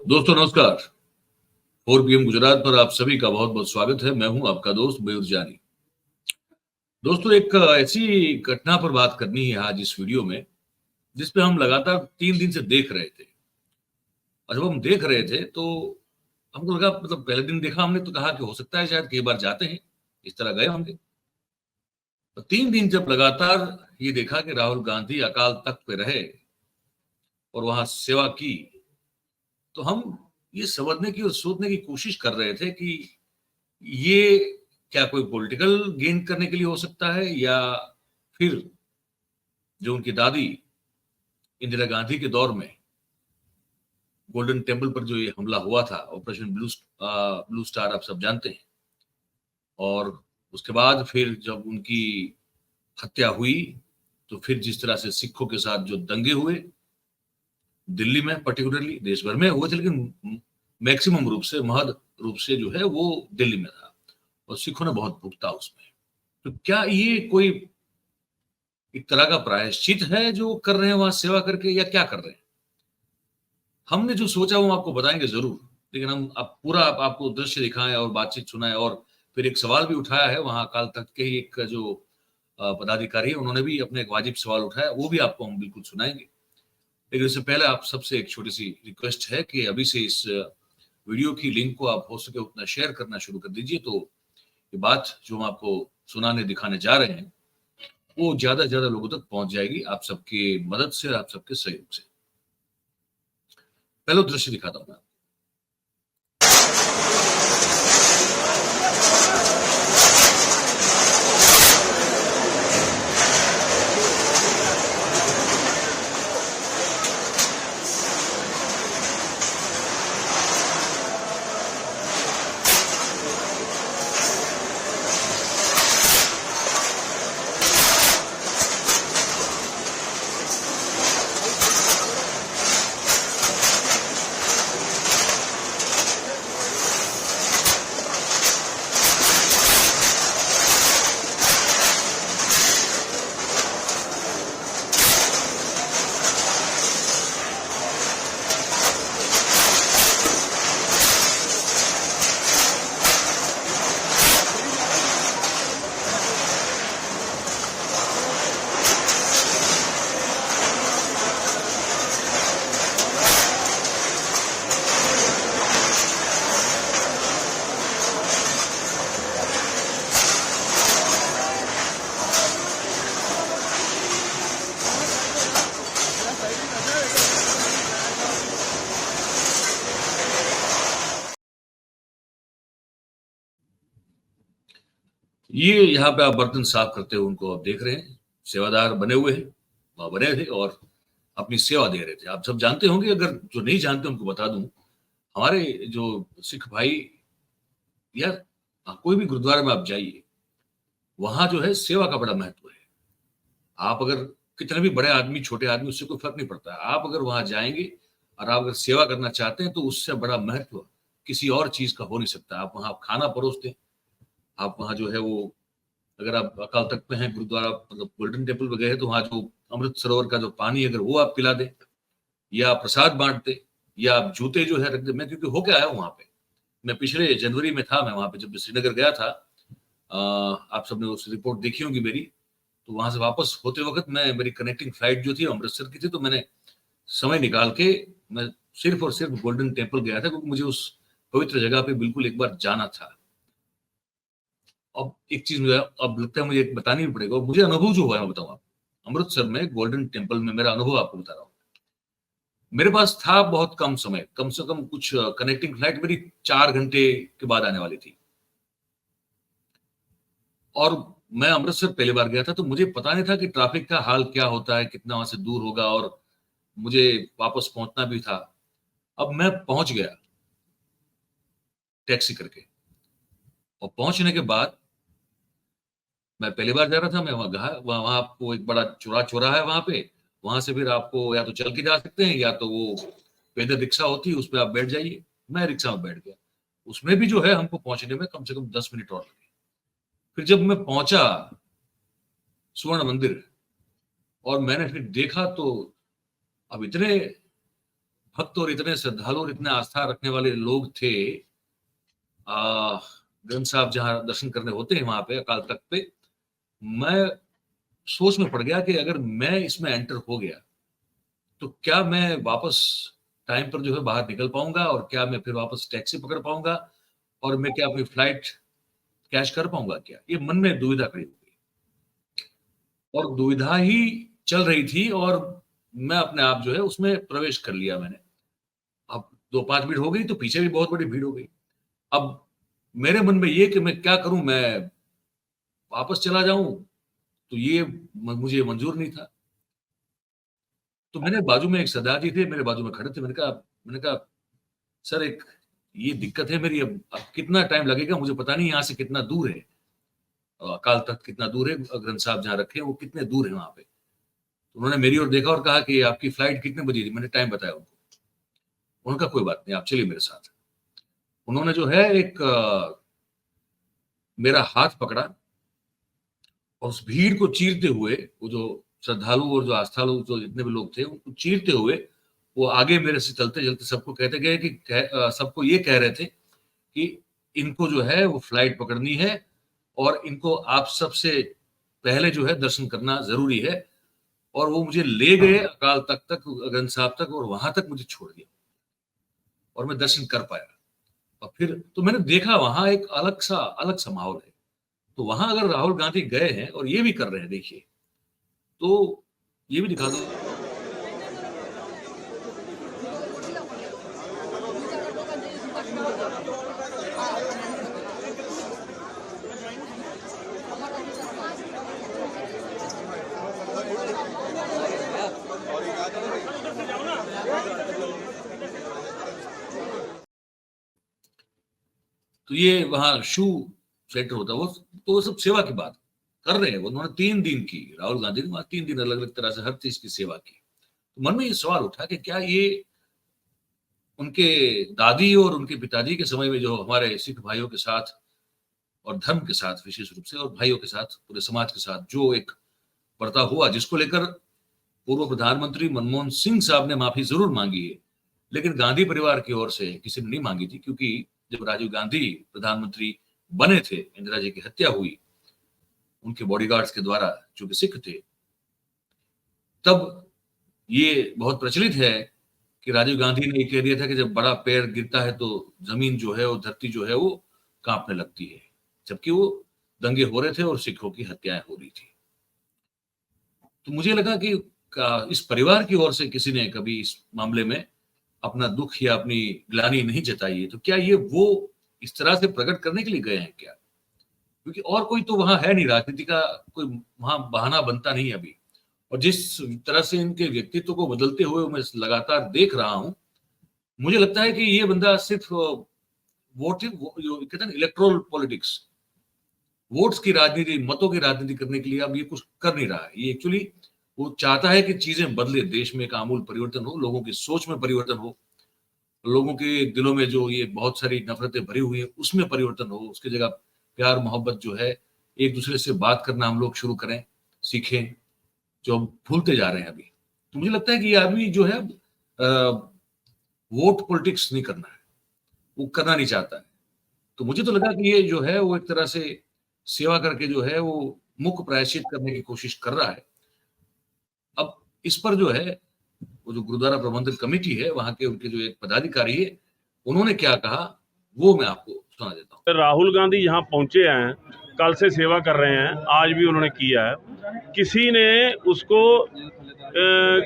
दोस्तों नमस्कार। 4 PM गुजरात पर आप सभी का बहुत बहुत स्वागत है। मैं हूं आपका दोस्त मयूर जानी। दोस्तों एक ऐसी घटना पर बात करनी है आज इस वीडियो में, जिसपे हम लगातार 3 दिन से देख रहे थे। और जब हम देख रहे थे तो हमको लगा, मतलब पहले दिन देखा हमने तो कहा कि हो सकता है शायद कई बार जाते हैं, इस तरह गए होंगे। तो 3 दिन जब लगातार ये देखा कि राहुल गांधी अकाल तख्त पे रहे और वहां सेवा की, तो हम ये समझने की और सोचने की कोशिश कर रहे थे कि ये क्या कोई पॉलिटिकल गेन करने के लिए हो सकता है, या फिर जो उनकी दादी इंदिरा गांधी के दौर में गोल्डन टेम्पल पर जो ये हमला हुआ था, ऑपरेशन ब्लू स्टार, आप सब जानते हैं। और उसके बाद फिर जब उनकी हत्या हुई तो फिर जिस तरह से सिखों के साथ जो दंगे हुए दिल्ली में, पर्टिकुलरली देश भर में हुए थे, लेकिन मैक्सिमम रूप से, महद रूप से जो है वो दिल्ली में था और सिखों ने बहुत भुगता उसमें। तो क्या ये कोई एक तरह का प्रायश्चित है जो कर रहे हैं वहां सेवा करके, या क्या कर रहे हैं? हमने जो सोचा वो आपको बताएंगे जरूर, लेकिन हम आप पूरा आपको दृश्य दिखाएं और बातचीत सुनाएं। और फिर एक सवाल भी उठाया है वहां अकाल तख्त के ही एक जो पदाधिकारी है, उन्होंने भी अपने एक वाजिब सवाल उठाया, वो भी आपको हम बिल्कुल सुनाएंगे। लेकिन इससे पहले आप सबसे एक छोटी सी रिक्वेस्ट है कि अभी से इस वीडियो की लिंक को आप हो सके उतना शेयर करना शुरू कर दीजिए, तो ये बात जो हम आपको सुनाने दिखाने जा रहे हैं वो ज्यादा से ज्यादा लोगों तक पहुंच जाएगी, आप सबकी मदद से, आप सबके सहयोग से। पहले दृश्य दिखाता हूं मैं। ये यहाँ पे आप बर्तन साफ करते हुए उनको आप देख रहे हैं, सेवादार बने हुए हैं, वहां बने थे और अपनी सेवा दे रहे थे। आप सब जानते होंगे, अगर जो नहीं जानते उनको बता दूं, हमारे जो सिख भाई, या कोई भी गुरुद्वारे में आप जाइए, वहां जो है सेवा का बड़ा महत्व है। आप अगर कितने भी बड़े आदमी, छोटे आदमी, उससे कोई फर्क नहीं पड़ता। आप अगर वहां जाएंगे और आप अगर सेवा करना चाहते हैं तो उससे बड़ा महत्व किसी और चीज का हो नहीं सकता। आप वहां खाना परोसते हैं, आप वहां जो है वो, अगर आप अकाल तख्त में हैं, गुरुद्वारा मतलब गोल्डन टेम्पल वगैरह है, तो वहां जो अमृत सरोवर का जो पानी अगर वो आप पिला दे, या प्रसाद बांट दे, या आप जूते जो है रख दे। मैं क्योंकि होके आया हूँ वहां पे, मैं पिछले जनवरी में था, मैं वहां पे जब श्रीनगर गया था, आप सबने उस रिपोर्ट देखी होगी मेरी। तो वहां से वापस होते वक्त मैं, मेरी कनेक्टिंग फ्लाइट जो थी अमृतसर की थी, तो मैंने समय निकाल के मैं सिर्फ और सिर्फ गोल्डन टेम्पल गया था, क्योंकि मुझे उस पवित्र जगह पे बिल्कुल एक बार जाना था। अब एक चीज मुझे अब लगता है मुझे बतानी भी पड़ेगा, और मुझे अनुभव जो हुआ है मैं बताऊँ आप। अमृतसर में गोल्डन टेम्पल में मेरा अनुभव आपको बता रहा हूँ। मेरे पास था बहुत कम समय, कम से कम कुछ कनेक्टिंग फ्लाइट मेरी 4 घंटे के बाद आने वाली थी, और मैं अमृतसर पहली बार गया था, तो मुझे पता नहीं था कि ट्रैफिक का हाल क्या होता है, कितना वहां से दूर होगा, और मुझे वापस पहुंचना भी था। अब मैं पहुंच गया टैक्सी करके, और पहुंचने के बाद मैं पहली बार जा रहा था, मैं वहां आपको एक बड़ा चौराहा है वहां पे, वहां से फिर आपको या तो चल के जा सकते हैं, या तो वो पैदल रिक्शा होती है, उस पर आप बैठ जाइए। मैं रिक्शा में बैठ गया। उसमें भी जो है हमको पहुंचने में कम से कम 10 मिनट और लगे। फिर जब मैं पहुंचा स्वर्ण मंदिर, और मैंने फिर देखा, तो अब इतने भक्त और इतने श्रद्धालु और इतने आस्था रखने वाले लोग थे ग्रंथ साहब जहां दर्शन करने होते हैं वहां पे अकाल तख्त पे, मैं सोच में पड़ गया कि अगर मैं इसमें एंटर हो गया तो क्या मैं वापस टाइम पर जो है बाहर निकल पाऊंगा, और क्या मैं फिर वापस टैक्सी पकड़ पाऊंगा, और मैं क्या अपनी फ्लाइट कैश कर पाऊंगा क्या? ये मन में दुविधा खड़ी हो गई, और दुविधा ही चल रही थी, और मैं अपने आप जो है उसमें प्रवेश कर लिया मैंने। अब 2-5 भीड़ हो गई तो पीछे भी बहुत बड़ी भीड़ हो गई। अब मेरे मन में ये कि मैं क्या करूं, मैं वापस चला जाऊं, तो ये मुझे मंजूर नहीं था। तो मैंने बाजू में एक सरदार जी थे, मेरे बाजू में खड़े थे, मैंने कहा सर एक ये दिक्कत है मेरी, अब कितना टाइम लगेगा मुझे पता नहीं, यहाँ से कितना दूर है अकाल तख्त, कितना दूर है ग्रंथ साहब जहाँ रखे हैं वो कितने दूर है वहां पे। तो उन्होंने मेरी ओर देखा और कहा कि आपकी फ्लाइट कितने बजे थी? मैंने टाइम बताया उनको। उन्होंने कहा कोई बात नहीं, आप चलिए मेरे साथ। उन्होंने जो है एक मेरा हाथ पकड़ा, और उस भीड़ को चीरते हुए, वो जो श्रद्धालु और जो आस्थालु जो जितने भी लोग थे उनको चीरते हुए वो आगे मेरे से चलते चलते सबको कहते गए कि सबको ये कह रहे थे कि इनको जो है वो फ्लाइट पकड़नी है, और इनको आप सबसे पहले जो है दर्शन करना जरूरी है। और वो मुझे ले गए अकाल तख्त तक, ग्रंथ साहब तक, और वहां तक मुझे छोड़ दिया, और मैं दर्शन कर पाया। और फिर तो मैंने देखा वहां एक अलग सा माहौल है। तो वहां अगर राहुल गांधी गए हैं और ये भी कर रहे हैं, देखिए, तो ये भी दिखा दो। तो ये वहां शू सेंटर होता है वो, तो वो सब सेवा की बात कर रहे हैं। उन्होंने 3 दिन की, राहुल गांधी ने वहां 3 दिन अलग अलग तरह से हर चीज की सेवा की। तो मन में ये सवाल उठा कि क्या ये उनके दादी और उनके पिताजी के समय में जो हमारे सिख भाइयों के साथ और धर्म के साथ विशेष रूप से, और भाइयों के साथ, पूरे समाज के साथ जो एक बर्ताव हुआ, जिसको लेकर पूर्व प्रधानमंत्री मनमोहन सिंह साहब ने माफी जरूर मांगी है, लेकिन गांधी परिवार की ओर से किसी ने नहीं मांगी थी, क्योंकि जब राजीव गांधी प्रधानमंत्री बने थे, इंदिरा जी की हत्या हुई उनके बॉडीगार्ड्स के द्वारा जो कि सिख थे, तब ये बहुत प्रचलित है कि राजीव गांधी ने कह दिया था कि जब बड़ा पेड़ गिरता है तो जमीन जो है और धरती जो है वो कांपने लगती है, जबकि वो दंगे हो रहे थे और सिखों की हत्याएं हो रही थी। तो मुझे लगा कि इस परिवार की ओर से किसी ने कभी इस मामले में अपना दुख या अपनी ग्लानि नहीं जताई है, तो क्या ये वो इस तरह से प्रकट करने के लिए गए हैं क्या? क्योंकि और कोई तो वहां है नहीं, राजनीति का कोई वहां बहाना बनता नहीं अभी। और जिस तरह से इनके व्यक्तित्व को बदलते हुए मैं लगातार देख रहा हूं, मुझे लगता है कि ये बंदा सिर्फ वोट, जो कहते हैं इलेक्ट्रोल पॉलिटिक्स, वोट्स की राजनीति, मतों की राजनीति करने के लिए अब ये कुछ कर नहीं रहा है। ये एक्चुअली वो चाहता है कि चीजें बदले, देश में एक आमूल परिवर्तन हो, लोगों की सोच में परिवर्तन हो, लोगों के दिलों में जो ये बहुत सारी नफरतें भरी हुई है उसमें परिवर्तन हो, उसकी जगह प्यार मोहब्बत जो है, एक दूसरे से बात करना हम लोग शुरू करें, सीखें, जो हम भूलते जा रहे हैं अभी। तो मुझे लगता है कि ये आदमी जो है वोट पॉलिटिक्स नहीं करना है, वो करना नहीं चाहता है। तो मुझे तो लगा कि ये जो है वो एक तरह से सेवा करके जो है वो मुख प्रायश्चित करने की कोशिश कर रहा है। अब इस पर जो है वो जो गुरुद्वारा प्रबंधक कमेटी है वहां के, उनके जो एक पदाधिकारी है, उन्होंने क्या कहा वो मैं आपको सुना देता हूँ। राहुल गांधी यहाँ पहुंचे हैं, कल से सेवा कर रहे हैं, आज भी उन्होंने किया है। किसी ने उसको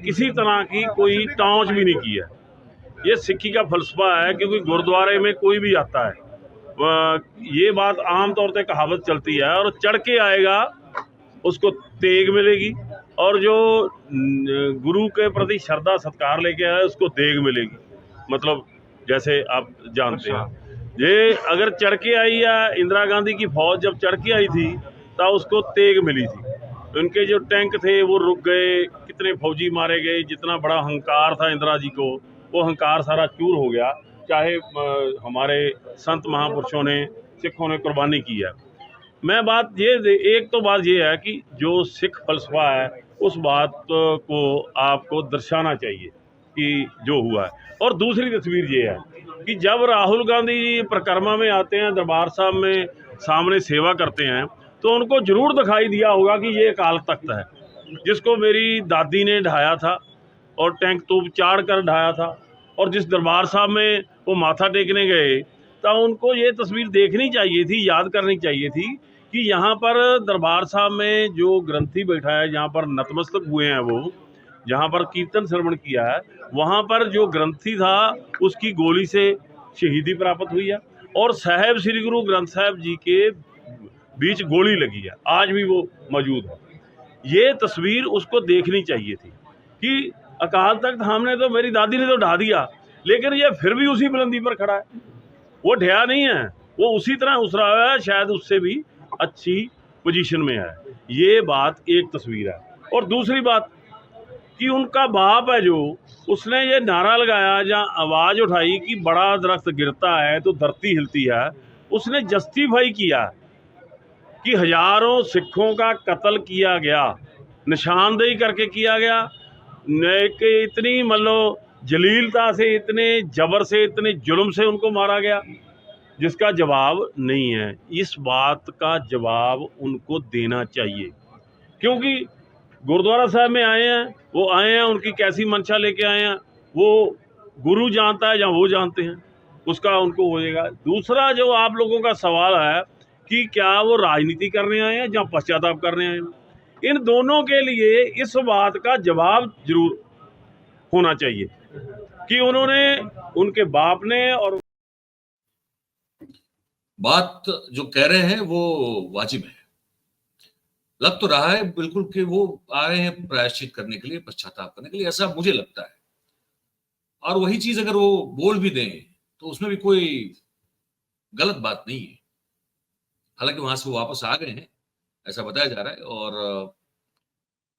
किसी तरह की कोई टाँच भी नहीं की है। ये सिक्खी का फलसफा है, क्योंकि गुरुद्वारे में कोई भी आता है, ये बात आमतौर पे कहावत चलती है, और चढ़ के आएगा उसको तेग मिलेगी, और जो गुरु के प्रति श्रद्धा सत्कार लेके आए उसको देग मिलेगी। मतलब जैसे आप जानते हैं, ये अगर चढ़ के आई, या इंदिरा गांधी की फौज जब चढ़ के आई थी तब उसको तेग मिली थी। उनके जो टैंक थे वो रुक गए, कितने फौजी मारे गए, जितना बड़ा अहंकार था इंदिरा जी को, वो अहंकार सारा चूर हो गया। चाहे हमारे संत महापुरुषों ने, सिखों ने कुर्बानी की है। मैं बात ये, एक तो बात ये है कि जो सिख फलसफा है उस बात को आपको दर्शाना चाहिए कि जो हुआ है। और दूसरी तस्वीर ये है कि जब राहुल गांधी जी परिक्रमा में आते हैं, दरबार साहब में सामने सेवा करते हैं, तो उनको जरूर दिखाई दिया होगा कि ये अकाल तख्त है जिसको मेरी दादी ने ढाया था और टैंक तोप चाड़ कर ढाया था। और जिस दरबार साहब में वो माथा टेकने गए, तो उनको ये तस्वीर देखनी चाहिए थी, याद करनी चाहिए थी कि यहाँ पर दरबार साहब में जो ग्रंथी बैठा है, जहाँ पर नतमस्तक हुए हैं, वो जहाँ पर कीर्तन श्रवण किया है, वहाँ पर जो ग्रंथी था उसकी गोली से शहीदी प्राप्त हुई है और साहेब श्री गुरु ग्रंथ साहब जी के बीच गोली लगी है, आज भी वो मौजूद है। ये तस्वीर उसको देखनी चाहिए थी कि अकाल तख्त हमने तो, मेरी दादी ने तो ढा दिया, लेकिन ये फिर भी उसी बुलंदी पर खड़ा है, वो ढया नहीं है, वो उसी तरह उसरा हुआ है, शायद उससे भी अच्छी पोजीशन में है। ये बात एक तस्वीर है। और दूसरी बात कि उनका बाप है जो, उसने ये नारा लगाया या आवाज़ उठाई कि बड़ा दरख्त गिरता है तो धरती हिलती है, उसने जस्टिफाई किया कि हजारों सिखों का कत्ल किया गया, निशानदेही करके किया गया, कि इतनी मतलब जलीलता से, इतने जबर से, इतने जुल्म से उनको मारा गया, जिसका जवाब नहीं है। इस बात का जवाब उनको देना चाहिए, क्योंकि गुरुद्वारा साहब में आए हैं, वो आए हैं, उनकी कैसी मंशा लेके आए हैं वो गुरु जानता है या वो जानते हैं, उसका उनको हो जाएगा। दूसरा जो आप लोगों का सवाल है कि क्या वो राजनीति करने आए हैं या पश्चाताप करने आए हैं, इन दोनों के लिए इस बात का जवाब जरूर होना चाहिए कि उन्होंने, उनके बाप ने, और बात जो कह रहे हैं वो वाजिब है। लग तो रहा है बिल्कुल कि वो आ रहे हैं प्रायश्चित करने के लिए, पश्चाताप करने के लिए, ऐसा मुझे लगता है। और वही चीज अगर वो बोल भी दें तो उसमें भी कोई गलत बात नहीं है। हालांकि वहां से वो वापस आ गए हैं ऐसा बताया जा रहा है, और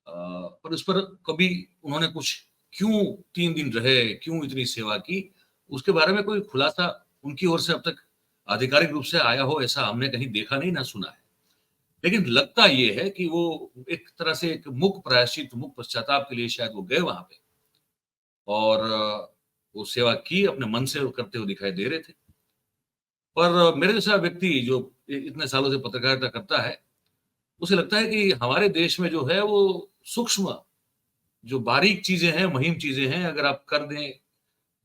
पर उस पर कभी उन्होंने कुछ क्यों 3 दिन रहे, क्यों इतनी सेवा की, उसके बारे में कोई खुलासा उनकी ओर से अब तक आधिकारिक रूप से आया हो ऐसा हमने कहीं देखा नहीं ना सुना है। लेकिन लगता ये है कि वो एक तरह से एक मुख प्रायश्चित, मुख पश्चाताप के लिए शायद वो गए वहां पे और वो सेवा की, अपने मन से वो करते हुए दिखाई दे रहे थे। पर मेरे जैसा व्यक्ति जो इतने सालों से पत्रकारिता करता है, उसे लगता है कि हमारे देश में जो है वो सूक्ष्म, जो बारीक चीजें हैं, मुहिम चीजें हैं, अगर आप कर दें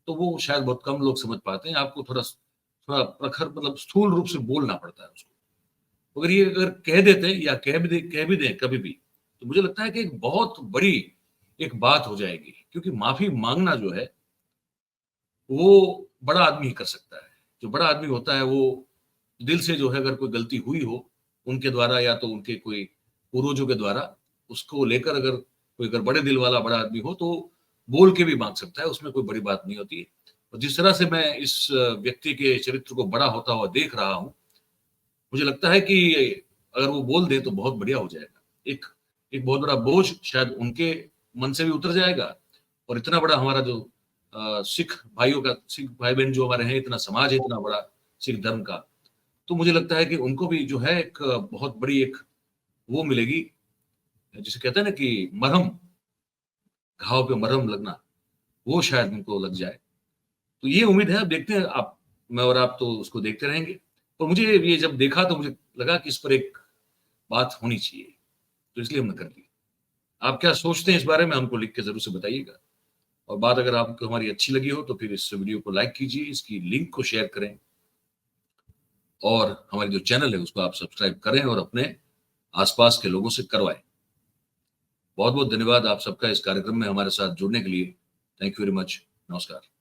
तो वो शायद बहुत कम लोग समझ पाते हैं। आपको थोड़ा थोड़ा प्रखर, मतलब स्थूल रूप से बोलना पड़ता है उसको। अगर ये अगर कह देते हैं या कह भी दें कभी भी, तो मुझे लगता है कि एक बहुत बड़ी एक बात हो जाएगी, क्योंकि माफी मांगना जो है वो बड़ा आदमी ही कर सकता है। जो बड़ा आदमी होता है वो दिल से जो है, अगर कोई गलती हुई हो उनके द्वारा या तो उनके कोई पूर्वजों के द्वारा, उसको लेकर अगर कोई अगर बड़े दिल वाला बड़ा आदमी हो तो बोल के भी मांग सकता है, उसमें कोई बड़ी बात नहीं होती। और जिस तरह से मैं इस व्यक्ति के चरित्र को बड़ा होता हुआ देख रहा हूं, मुझे लगता है कि अगर वो बोल दे तो बहुत बढ़िया हो जाएगा। एक एक बहुत बड़ा बोझ शायद उनके मन से भी उतर जाएगा, और इतना बड़ा हमारा जो सिख भाइयों का, सिख भाई बहन जो हमारे हैं, इतना समाज है इतना बड़ा सिख धर्म का, तो मुझे लगता है कि उनको भी जो है एक बहुत बड़ी एक वो मिलेगी, जिसे कहते हैं ना कि मरहम, घाव पे मरहम लगना, वो शायद उनको लग जाए। तो ये उम्मीद है, अब देखते हैं, आप, मैं और आप तो उसको देखते रहेंगे। और मुझे ये जब देखा तो मुझे लगा कि इस पर एक बात होनी चाहिए, तो इसलिए हमने कर ली। आप क्या सोचते हैं इस बारे में, हमको लिख के जरूर से बताइएगा। और बात अगर आपको हमारी अच्छी लगी हो तो फिर इस वीडियो को लाइक कीजिए, इसकी लिंक को शेयर करें, और हमारी जो चैनल है उसको आप सब्सक्राइब करें और अपने आसपास के लोगों से करवाएं। बहुत बहुत धन्यवाद आप सबका इस कार्यक्रम में हमारे साथ जुड़ने के लिए। Thank you very much. नमस्कार।